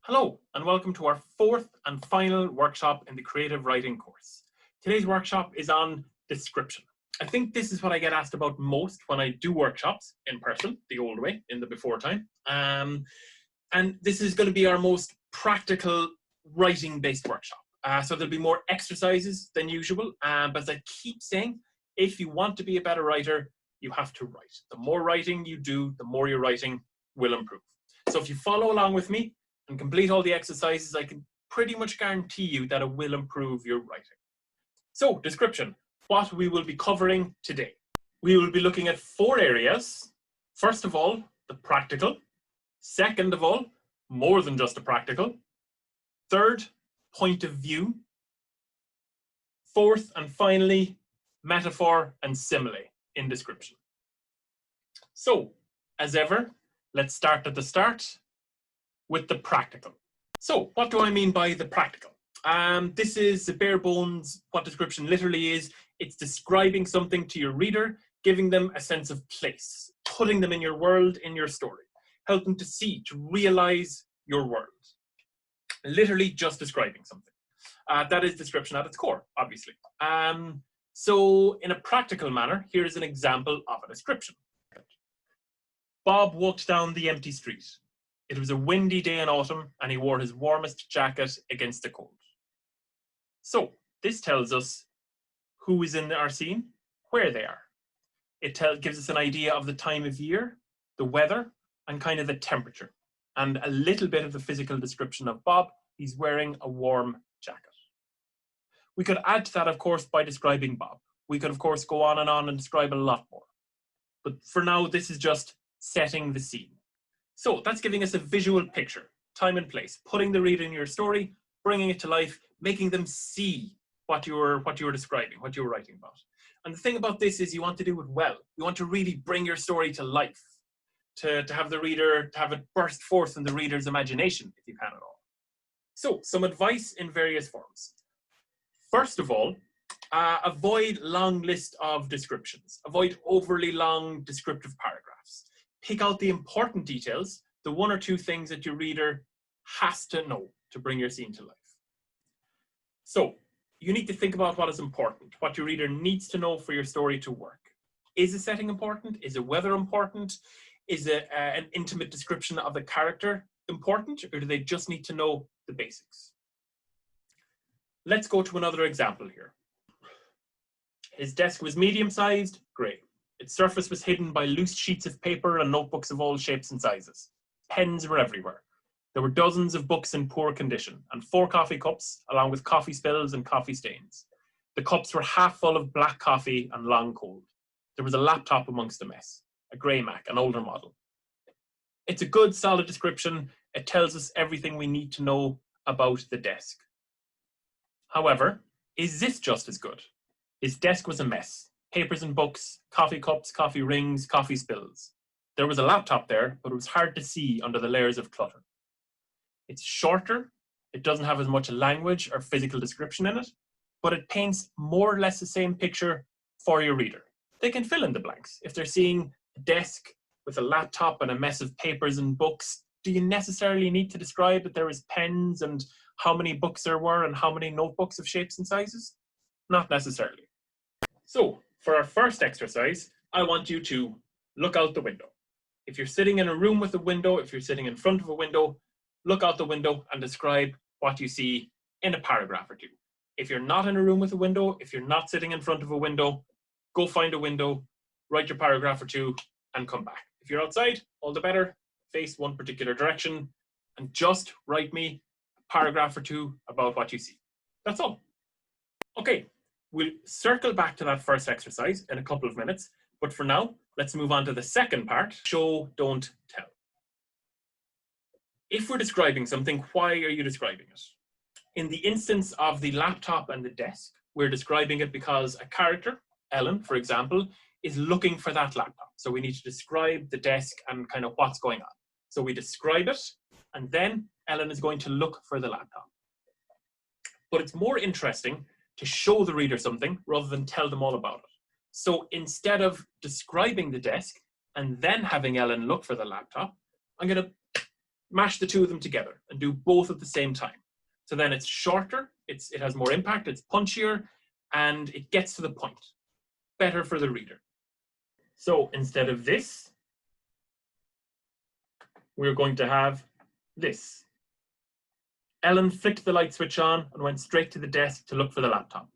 Hello, and welcome to our fourth and final workshop in the creative writing course. Today's workshop is on description. I think this is what I get asked about most when I do workshops in person, the old way, in the before time. And this is going to be our most practical writing-based workshop. So there'll be more exercises than usual, but as I keep saying, if you want to be a better writer, you have to write. The more writing you do, the more your writing will improve. So if you follow along with me and complete all the exercises, I can pretty much guarantee you that it will improve your writing. So, description, what we will be covering today. We will be looking at four areas. First of all, the practical. Second of all, more than just a practical. Third, point of view. Fourth, and finally, metaphor and simile in description. So, as ever, let's start at the start with the practical. So, what do I mean by the practical? This is the bare bones what description literally is. It's describing something to your reader, giving them a sense of place, putting them in your world, in your story, help them to see, to realize your world. Literally just describing something. That is description at its core, obviously. So, in a practical manner, here's an example of a description. Bob walked down the empty street. It was a windy day in autumn, and he wore his warmest jacket against the cold. So, this tells us who is in our scene, where they are. It gives us an idea of the time of year, the weather, and kind of the temperature. And a little bit of the physical description of Bob. He's wearing a warm jacket. We could add to that, of course, by describing Bob. We could, of course, go on and describe a lot more. But for now, this is just setting the scene. So that's giving us a visual picture, time and place, putting the reader in your story, bringing it to life, making them see what you're describing, what you're writing about. And the thing about this is you want to do it well. You want to really bring your story to life, to have the reader, to have it burst forth in the reader's imagination, if you can at all. So some advice in various forms. First of all, avoid long list of descriptions. Avoid overly long descriptive paragraphs. Pick out the important details, the one or two things that your reader has to know to bring your scene to life. So, you need to think about what is important, what your reader needs to know for your story to work. Is the setting important? Is the weather important? Is an intimate description of the character important? Or do they just need to know the basics? Let's go to another example here. His desk was medium-sized, grey. Its surface was hidden by loose sheets of paper and notebooks of all shapes and sizes. Pens were everywhere. There were dozens of books in poor condition, and 4 coffee cups, along with coffee spills and coffee stains. The cups were half full of black coffee and long cold. There was a laptop amongst the mess, a grey Mac, an older model. It's a good, solid description. It tells us everything we need to know about the desk. However, is this just as good? His desk was a mess. Papers and books, coffee cups, coffee rings, coffee spills. There was a laptop there, but it was hard to see under the layers of clutter. It's shorter, it doesn't have as much language or physical description in it, but it paints more or less the same picture for your reader. They can fill in the blanks. If they're seeing a desk with a laptop and a mess of papers and books, do you necessarily need to describe that there is pens and how many books there were and how many notebooks of shapes and sizes? Not necessarily. So, for our first exercise, I want you to look out the window. If you're sitting in a room with a window, if you're sitting in front of a window, look out the window and describe what you see in a paragraph or two. If you're not in a room with a window, if you're not sitting in front of a window, go find a window, write your paragraph or two, and come back. If you're outside, all the better, face one particular direction, and just write me a paragraph or two about what you see. That's all. Okay. We'll circle back to that first exercise in a couple of minutes, but for now, let's move on to the second part, show, don't, tell. If we're describing something, why are you describing it? In the instance of the laptop and the desk, we're describing it because a character, Ellen, for example, is looking for that laptop. So we need to describe the desk and kind of what's going on. So we describe it, and then Ellen is going to look for the laptop. But it's more interesting to show the reader something rather than tell them all about it. So instead of describing the desk and then having Ellen look for the laptop, I'm going to mash the two of them together and do both at the same time. So then it's shorter, it has more impact, it's punchier, and it gets to the point. Better for the reader. So instead of this, we're going to have this. Ellen flicked the light switch on and went straight to the desk to look for the laptop.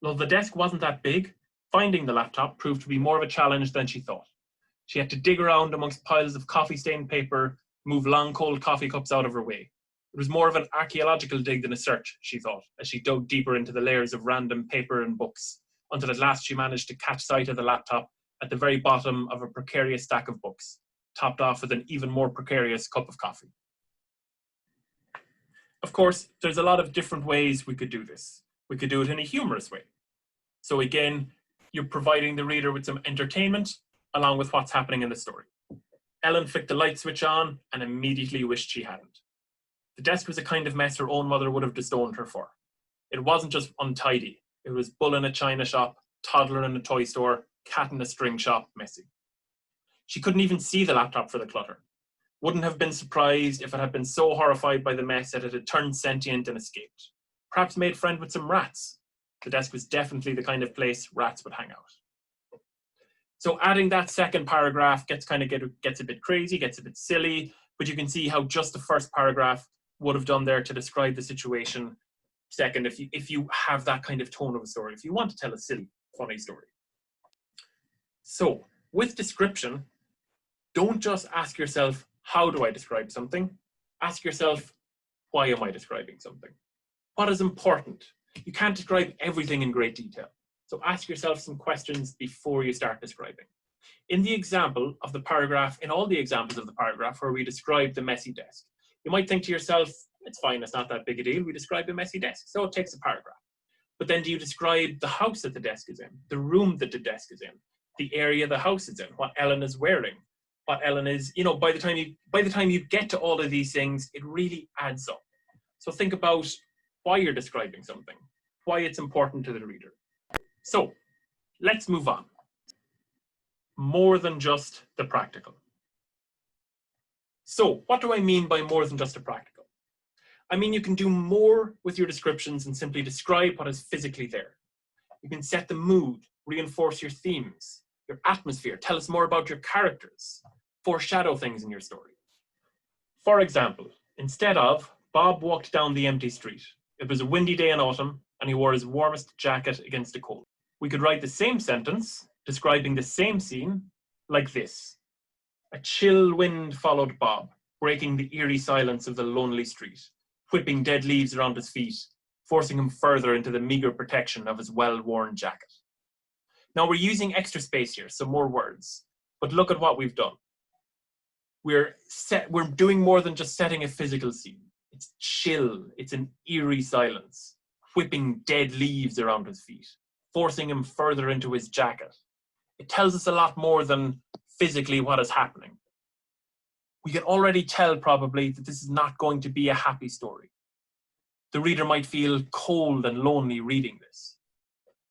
Though the desk wasn't that big, finding the laptop proved to be more of a challenge than she thought. She had to dig around amongst piles of coffee-stained paper, move long cold coffee cups out of her way. It was more of an archaeological dig than a search, she thought, as she dug deeper into the layers of random paper and books, until at last she managed to catch sight of the laptop at the very bottom of a precarious stack of books, topped off with an even more precarious cup of coffee. Of course, there's a lot of different ways we could do this. We could do it in a humorous way. So again, you're providing the reader with some entertainment along with what's happening in the story. Ellen flicked the light switch on and immediately wished she hadn't. The desk was a kind of mess her own mother would have disowned her for. It wasn't just untidy. It was bull in a china shop, toddler in a toy store, cat in a string shop, messy. She couldn't even see the laptop for the clutter. Wouldn't have been surprised if it had been so horrified by the mess that it had turned sentient and escaped. Perhaps made friend with some rats. The desk was definitely the kind of place rats would hang out. So adding that second paragraph gets a bit crazy, gets a bit silly, but you can see how just the first paragraph would have done there to describe the situation. Second, if you have that kind of tone of a story, if you want to tell a silly, funny story. So with description, don't just ask yourself, how do I describe something? Ask yourself, why am I describing something? What is important? You can't describe everything in great detail. So ask yourself some questions before you start describing. In the example of the paragraph, in all the examples of the paragraph where we describe the messy desk, you might think to yourself, it's fine, it's not that big a deal. We describe a messy desk, so it takes a paragraph. But then do you describe the house that the desk is in, the room that the desk is in, the area the house is in, what Ellen is wearing, what Ellen is, by the time you get to all of these things, it really adds up. So think about why you're describing something, why it's important to the reader. So let's move on. More than just the practical. So what do I mean by more than just a practical? I mean, you can do more with your descriptions than simply describe what is physically there. You can set the mood, reinforce your themes, your atmosphere, tell us more about your characters, foreshadow things in your story. For example, instead of, Bob walked down the empty street. It was a windy day in autumn, and he wore his warmest jacket against the cold. We could write the same sentence, describing the same scene, like this. A chill wind followed Bob, breaking the eerie silence of the lonely street, whipping dead leaves around his feet, forcing him further into the meager protection of his well-worn jacket. Now we're using extra space here, so more words, but look at what we've done. We're doing more than just setting a physical scene. It's chill, it's an eerie silence, whipping dead leaves around his feet, forcing him further into his jacket. It tells us a lot more than physically what is happening. We can already tell probably that this is not going to be a happy story. The reader might feel cold and lonely reading this.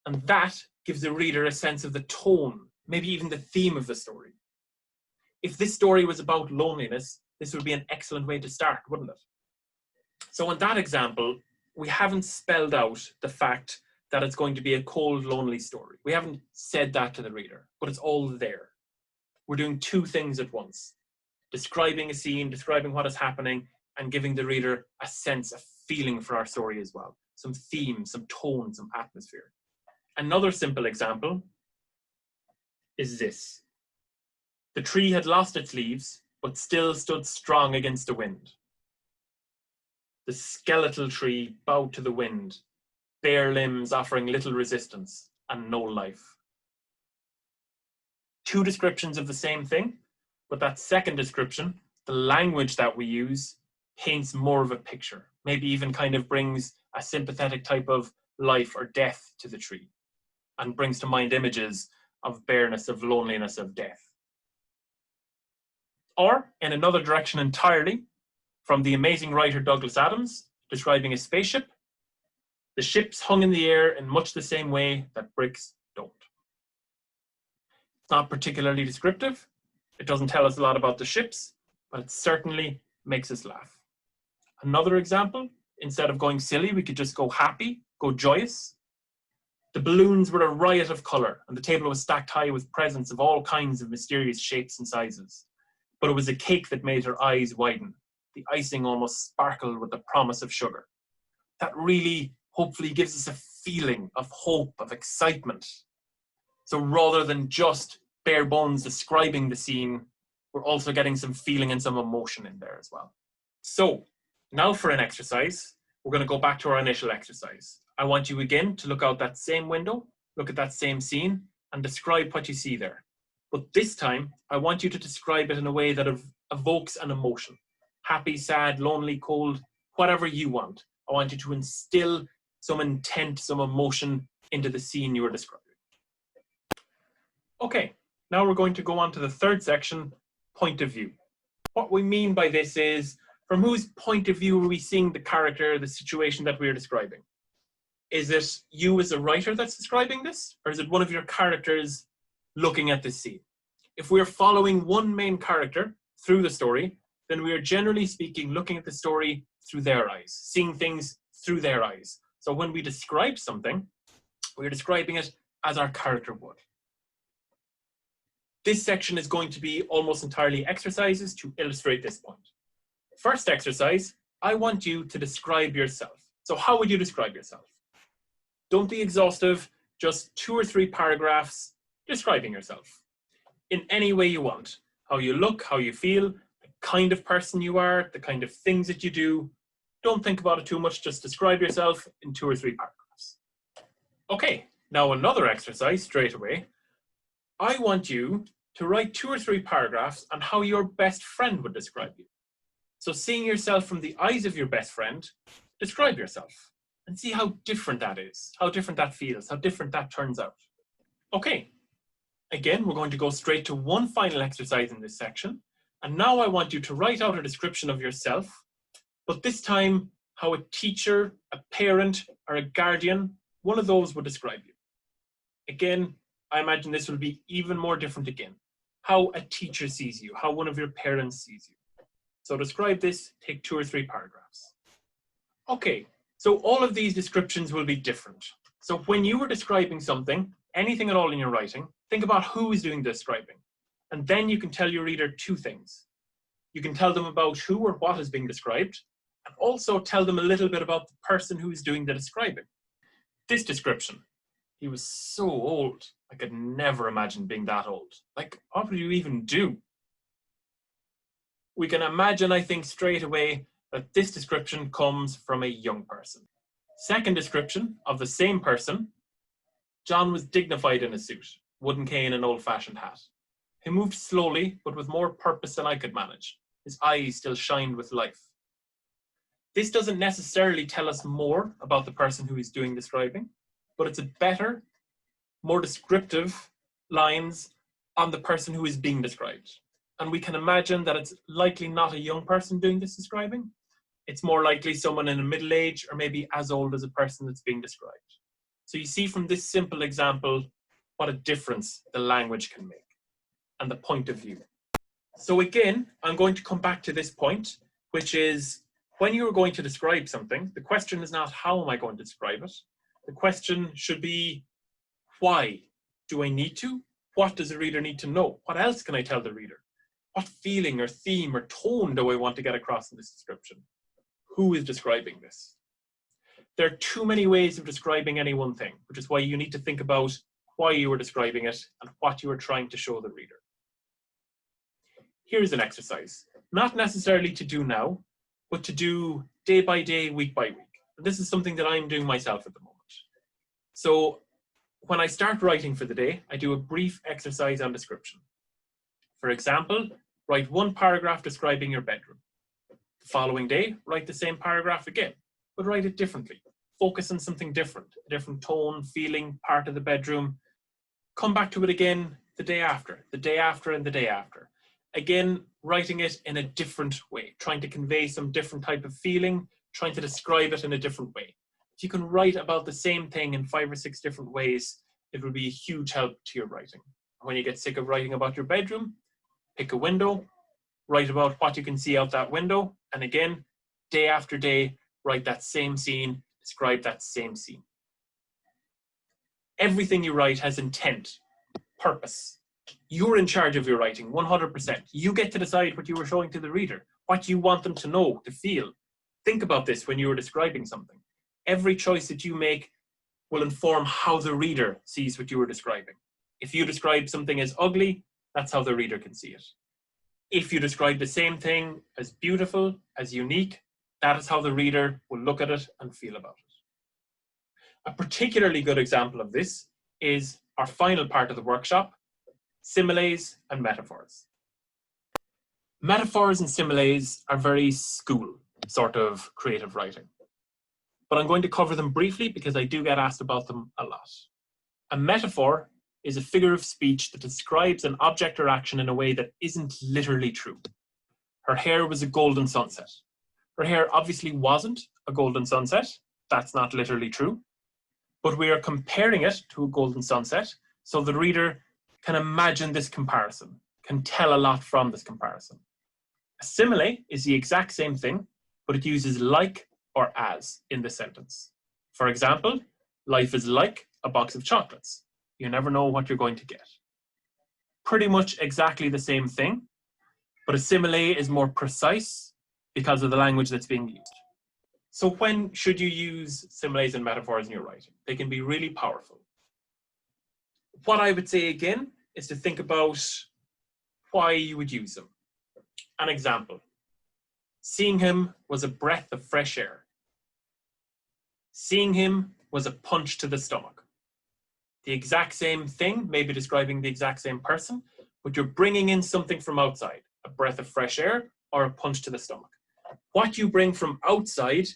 And that gives the reader a sense of the tone, maybe even the theme of the story. If this story was about loneliness, this would be an excellent way to start, wouldn't it? So in that example, we haven't spelled out the fact that it's going to be a cold, lonely story. We haven't said that to the reader, but it's all there. We're doing two things at once. Describing a scene, describing what is happening, and giving the reader a sense, a feeling for our story as well. Some theme, some tone, some atmosphere. Another simple example is this. The tree had lost its leaves, but still stood strong against the wind. The skeletal tree bowed to the wind, bare limbs offering little resistance and no life. Two descriptions of the same thing, but that second description, the language that we use, paints more of a picture, maybe even kind of brings a sympathetic type of life or death to the tree, and brings to mind images of bareness, of loneliness, of death. Or, in another direction entirely, from the amazing writer Douglas Adams, describing a spaceship, the ships hung in the air in much the same way that bricks don't. It's not particularly descriptive. It doesn't tell us a lot about the ships, but it's certainly makes us laugh. Another example, instead of going silly, we could just go happy, go joyous. The balloons were a riot of color, and the table was stacked high with presents of all kinds of mysterious shapes and sizes. But it was a cake that made her eyes widen. The icing almost sparkled with the promise of sugar. That really, hopefully, gives us a feeling of hope, of excitement. So rather than just bare bones describing the scene, we're also getting some feeling and some emotion in there as well. So now for an exercise, we're going to go back to our initial exercise. I want you again to look out that same window, look at that same scene, and describe what you see there. But this time, I want you to describe it in a way that evokes an emotion. Happy, sad, lonely, cold, whatever you want. I want you to instill some intent, some emotion into the scene you are describing. Okay, now we're going to go on to the third section, point of view. What we mean by this is, from whose point of view are we seeing the character, the situation that we are describing? Is it you as a writer that's describing this? Or is it one of your characters looking at this scene? If we're following one main character through the story, then we are generally speaking looking at the story through their eyes, seeing things through their eyes. So when we describe something, we're describing it as our character would. This section is going to be almost entirely exercises to illustrate this point. First exercise, I want you to describe yourself. So how would you describe yourself? Don't be exhaustive, just 2 or 3 paragraphs describing yourself in any way you want. How you look, how you feel, the kind of person you are, the kind of things that you do. Don't think about it too much, just describe yourself in 2 or 3 paragraphs. Okay, now another exercise straight away. I want you to write 2 or 3 paragraphs on how your best friend would describe you. So seeing yourself from the eyes of your best friend, describe yourself and see how different that is, how different that feels, how different that turns out. Okay, again, we're going to go straight to one final exercise in this section. And now I want you to write out a description of yourself, but this time how a teacher, a parent, or a guardian, one of those would describe you. Again, I imagine this will be even more different again. How a teacher sees you, how one of your parents sees you. So describe this, take 2 or 3 paragraphs. Okay, so all of these descriptions will be different. So when you are describing something, anything at all in your writing, think about who is doing the describing. And then you can tell your reader 2 things. You can tell them about who or what is being described, and also tell them a little bit about the person who is doing the describing. This description, he was so old. I could never imagine being that old. Like, what would you even do? We can imagine, I think, straight away that this description comes from a young person. Second description of the same person, John was dignified in a suit, wooden cane and old-fashioned hat. He moved slowly, but with more purpose than I could manage. His eyes still shined with life. This doesn't necessarily tell us more about the person who is doing describing, but it's a better, more descriptive lines on the person who is being described. And we can imagine that it's likely not a young person doing this describing. It's more likely someone in a middle age or maybe as old as a person that's being described. So you see from this simple example what a difference the language can make and the point of view. So again, I'm going to come back to this point, which is when you're going to describe something, the question is not how am I going to describe it? The question should be, why? Do I need to? What does the reader need to know? What else can I tell the reader? What feeling or theme or tone do I want to get across in this description? Who is describing this? There are too many ways of describing any one thing, which is why you need to think about why you are describing it and what you are trying to show the reader. Here's an exercise, not necessarily to do now, but to do day by day, week by week. And this is something that I'm doing myself at the moment. So when I start writing for the day, I do a brief exercise on description. For example, write 1 paragraph describing your bedroom. The following day, write the same paragraph again, but write it differently. Focus on something different, a different tone, feeling, part of the bedroom. Come back to it again the day after, and the day after. Again, writing it in a different way, trying to convey some different type of feeling, trying to describe it in a different way. If you can write about the same thing in 5 or 6 different ways, it will be a huge help to your writing. When you get sick of writing about your bedroom, pick a window, write about what you can see out that window. And again, day after day, write that same scene, describe that same scene. Everything you write has intent, purpose. You're in charge of your writing, 100%. You get to decide what you are showing to the reader, what you want them to know, to feel. Think about this when you are describing something. Every choice that you make will inform how the reader sees what you are describing. If you describe something as ugly, that's how the reader can see it. If you describe the same thing as beautiful, as unique, that is how the reader will look at it and feel about it. A particularly good example of this is our final part of the workshop, similes and metaphors. Metaphors and similes are very school sort of creative writing, but I'm going to cover them briefly because I do get asked about them a lot. A metaphor is a figure of speech that describes an object or action in a way that isn't literally true. Her hair was a golden sunset. Her hair obviously wasn't a golden sunset. That's not literally true. But we are comparing it to a golden sunset, so the reader can imagine this comparison, can tell a lot from this comparison. A simile is the exact same thing, but it uses like or as in the sentence. For example, life is like a box of chocolates. You never know what you're going to get. Pretty much exactly the same thing, but a simile is more precise because of the language that's being used. So when should you use similes and metaphors in your writing? They can be really powerful. What I would say again is to think about why you would use them. An example. Seeing him was a breath of fresh air. Seeing him was a punch to the stomach. The exact same thing, maybe describing the exact same person, but you're bringing in something from outside, a breath of fresh air or a punch to the stomach. What you bring from outside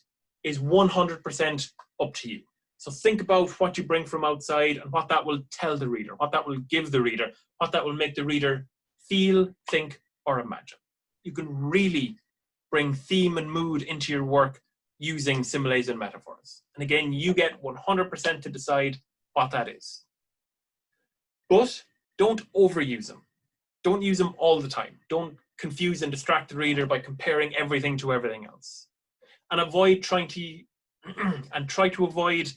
is 100% up to you. So think about what you bring from outside and what that will tell the reader, what that will give the reader, what that will make the reader feel, think, or imagine. You can really bring theme and mood into your work using similes and metaphors. And again, you get 100% to decide what that is. But don't overuse them. Don't use them all the time. Don't confuse and distract the reader by comparing everything to everything else. And avoid try to avoid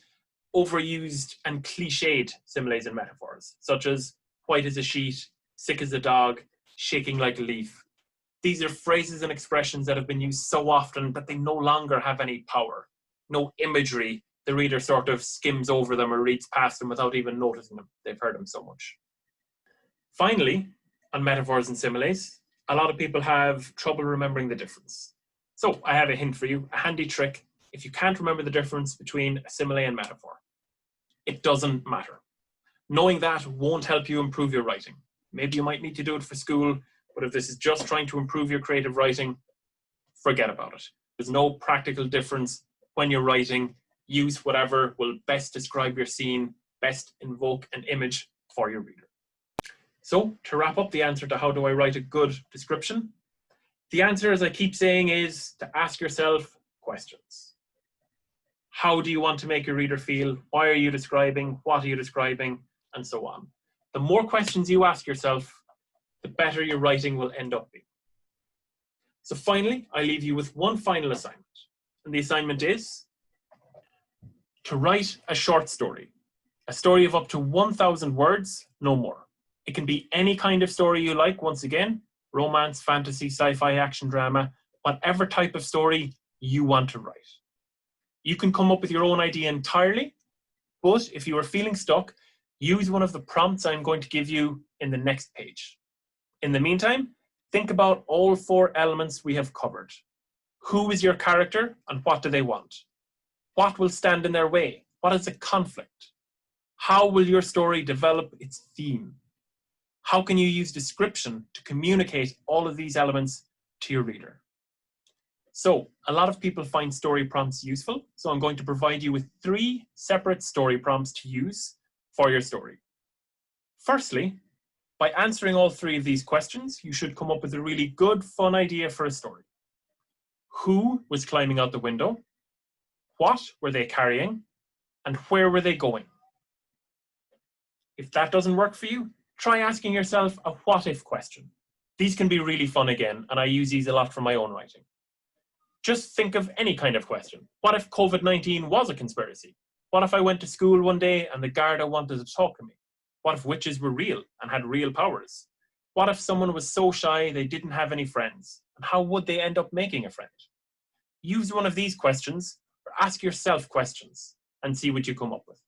overused and cliched similes and metaphors, such as white as a sheet, sick as a dog, shaking like a leaf. These are phrases and expressions that have been used so often that they no longer have any power, no imagery. The reader sort of skims over them or reads past them without even noticing them. They've heard them so much. Finally, on metaphors and similes, a lot of people have trouble remembering the difference. So I have a hint for you, a handy trick. If you can't remember the difference between a simile and metaphor, it doesn't matter. Knowing that won't help you improve your writing. Maybe you might need to do it for school, but if this is just trying to improve your creative writing, forget about it. There's no practical difference when you're writing. Use whatever will best describe your scene, best invoke an image for your reader. So to wrap up the answer to how do I write a good description, the answer, as I keep saying, is to ask yourself questions. How do you want to make your reader feel? Why are you describing? What are you describing? And so on. The more questions you ask yourself, the better your writing will end up being. So finally, I leave you with one final assignment. And the assignment is to write a short story. A story of up to 1,000 words, no more. It can be any kind of story you like, once again, romance, fantasy, sci-fi, action, drama, whatever type of story you want to write. You can come up with your own idea entirely, but if you are feeling stuck, use one of the prompts I'm going to give you in the next page. In the meantime, think about all 4 elements we have covered. Who is your character and what do they want? What will stand in their way? What is a conflict? How will your story develop its theme? How can you use description to communicate all of these elements to your reader? So, a lot of people find story prompts useful, so I'm going to provide you with 3 separate story prompts to use for your story. Firstly, by answering all 3 of these questions, you should come up with a really good, fun idea for a story. Who was climbing out the window? What were they carrying? And where were they going? If that doesn't work for you, try asking yourself a what-if question. These can be really fun again, and I use these a lot for my own writing. Just think of any kind of question. What if COVID-19 was a conspiracy? What if I went to school one day and the Garda wanted to talk to me? What if witches were real and had real powers? What if someone was so shy they didn't have any friends? And how would they end up making a friend? Use one of these questions or ask yourself questions and see what you come up with.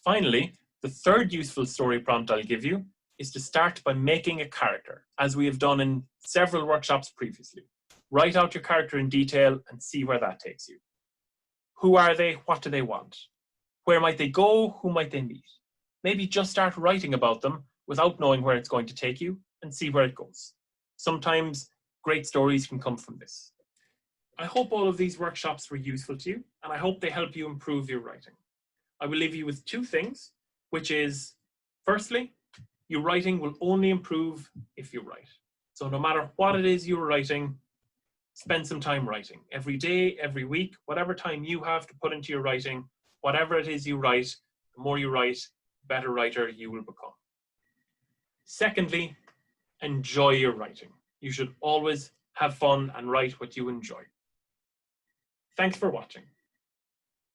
Finally, the third useful story prompt I'll give you is to start by making a character, as we have done in several workshops previously. Write out your character in detail and see where that takes you. Who are they? What do they want? Where might they go? Who might they meet? Maybe just start writing about them without knowing where it's going to take you and see where it goes. Sometimes great stories can come from this. I hope all of these workshops were useful to you, and I hope they help you improve your writing. I will leave you with two things, which is, firstly, your writing will only improve if you write. So no matter what it is you're writing, spend some time writing. Every day, every week, whatever time you have to put into your writing, whatever it is you write, the more you write, the better writer you will become. Secondly, enjoy your writing. You should always have fun and write what you enjoy. Thanks for watching.